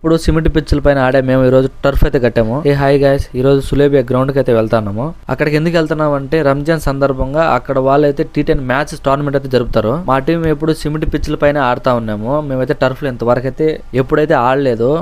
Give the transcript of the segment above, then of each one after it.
ఇప్పుడు సిమెంట్ పిచ్చుల పైన ఆడే మేము ఈ రోజు టర్ఫ్ అయితే కట్టాము. ఏ హాయ్ గైస్, ఈ రోజు సులేబియా గ్రౌండ్ కి అయితే వెళ్తాము. అక్కడికి ఎందుకు వెళ్తున్నాం అంటే రంజాన్ సందర్భంగా అక్కడ వాళ్ళైతే T10 మ్యాచ్ టోర్నమెంట్ అయితే జరుపుతారు. మా టీం ఎప్పుడు సిమెంట్ పిచ్చుల పైన ఆడుతా ఉన్నాము. మేమైతే టర్ఫ్ లో ఇంతవరకు అయితే ఎప్పుడైతే ఆడలేదు.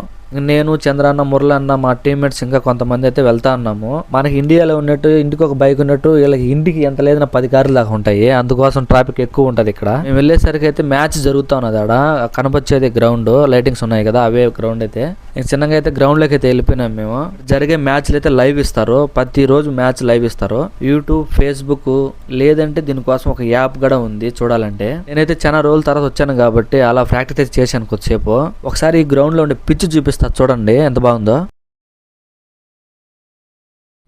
నేను, చంద్రన్న, మురళన్న, మా టీమ్మేట్స్ ఇంకా కొంతమంది అయితే వెళ్తా ఉన్నాము. మనకి ఇండియాలో ఉన్నట్టు ఇంటికి ఒక బైక్ ఉన్నట్టు వీళ్ళకి ఇంటికి ఎంత లేదన్నా 10 కార్లు దాకా ఉంటాయి. అందుకోసం ట్రాఫిక్ ఎక్కువ ఉంటది ఇక్కడ. మేము వెళ్ళేసరికి అయితే మ్యాచ్ జరుగుతా ఉన్నది. ఆడ కనపచ్చేది గ్రౌండ్, లైటింగ్స్ ఉన్నాయి కదా, అవే గ్రౌండ్ అయితే. చిన్నగా అయితే గ్రౌండ్ లోకి అయితే వెళ్ళిపోయినాం మేము. జరిగే మ్యాచ్లు అయితే లైవ్ ఇస్తారు, ప్రతి రోజు మ్యాచ్ లైవ్ ఇస్తారు. యూట్యూబ్, ఫేస్బుక్, లేదంటే దీనికోసం ఒక యాప్ కూడా ఉంది చూడాలంటే. నేనైతే చాలా రోజుల తర్వాత వచ్చాను కాబట్టి అలా ప్రాక్టీస్ అయితే చేశాను కొద్దిసేపు. ఒకసారి ఈ గ్రౌండ్ లో ఉండే పిచ్ చూపిస్తాను చూడండి ఎంత బాగుందో.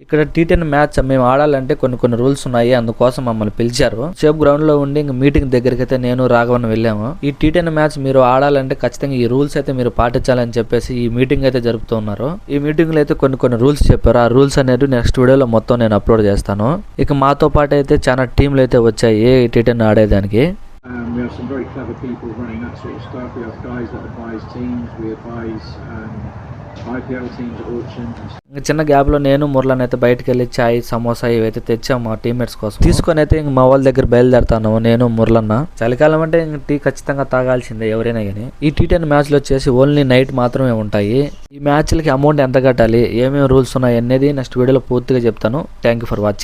ఇక్కడ T10 మ్యాచ్ మేము ఆడాలంటే కొన్ని రూల్స్ ఉన్నాయి. అందుకోసం మమ్మల్ని పిలిచారు. సేపు గ్రౌండ్ లో ఉండి ఇంకా మీటింగ్ దగ్గరికి అయితే నేను, రాఘవన్ వెళ్ళాము. ఈ T10 మ్యాచ్ మీరు ఆడాలంటే ఖచ్చితంగా ఈ రూల్స్ అయితే మీరు పాటించాలని చెప్పేసి ఈ మీటింగ్ అయితే జరుపుతున్నారు. ఈ మీటింగ్ లో అయితే కొన్ని రూల్స్ చెప్పారు. ఆ రూల్స్ అనేది నెక్స్ట్ వీడియోలో మొత్తం నేను అప్లోడ్ చేస్తాను. ఇక మాతో పాటు అయితే చాలా టీంలు అయితే వచ్చాయి T10 ఆడేదానికి. We have some very clever people running that sort of stuff. We have guys that advise teams. We advise IPL teams at auctions. చిన్న గ్యాప్ లో నేను, మురళన్ అయితే బయటకు వెళ్ళి చాయ్, సమోసా ఇవైతే తెచ్చాము మా టీమ్మేట్స్ కోసం. తీసుకొని అయితే ఇంక మా వాళ్ళ దగ్గర బయలుదేరుతాను నేను, మురళన్న. చలికాలం అంటే ఇంక టీ ఖచ్చితంగా తాగాల్సిందే ఎవరైనా కానీ. ఈ T10 మ్యాచ్లు వచ్చేసి ఓన్లీ నైట్ మాత్రమే ఉంటాయి. ఈ మ్యాచ్లకి అమౌంట్ ఎంత కట్టాలి, ఏమేమి రూల్స్ ఉన్నాయి అనేది నెక్స్ట్ వీడియోలో పూర్తిగా చెప్తాను. Thank you for watching.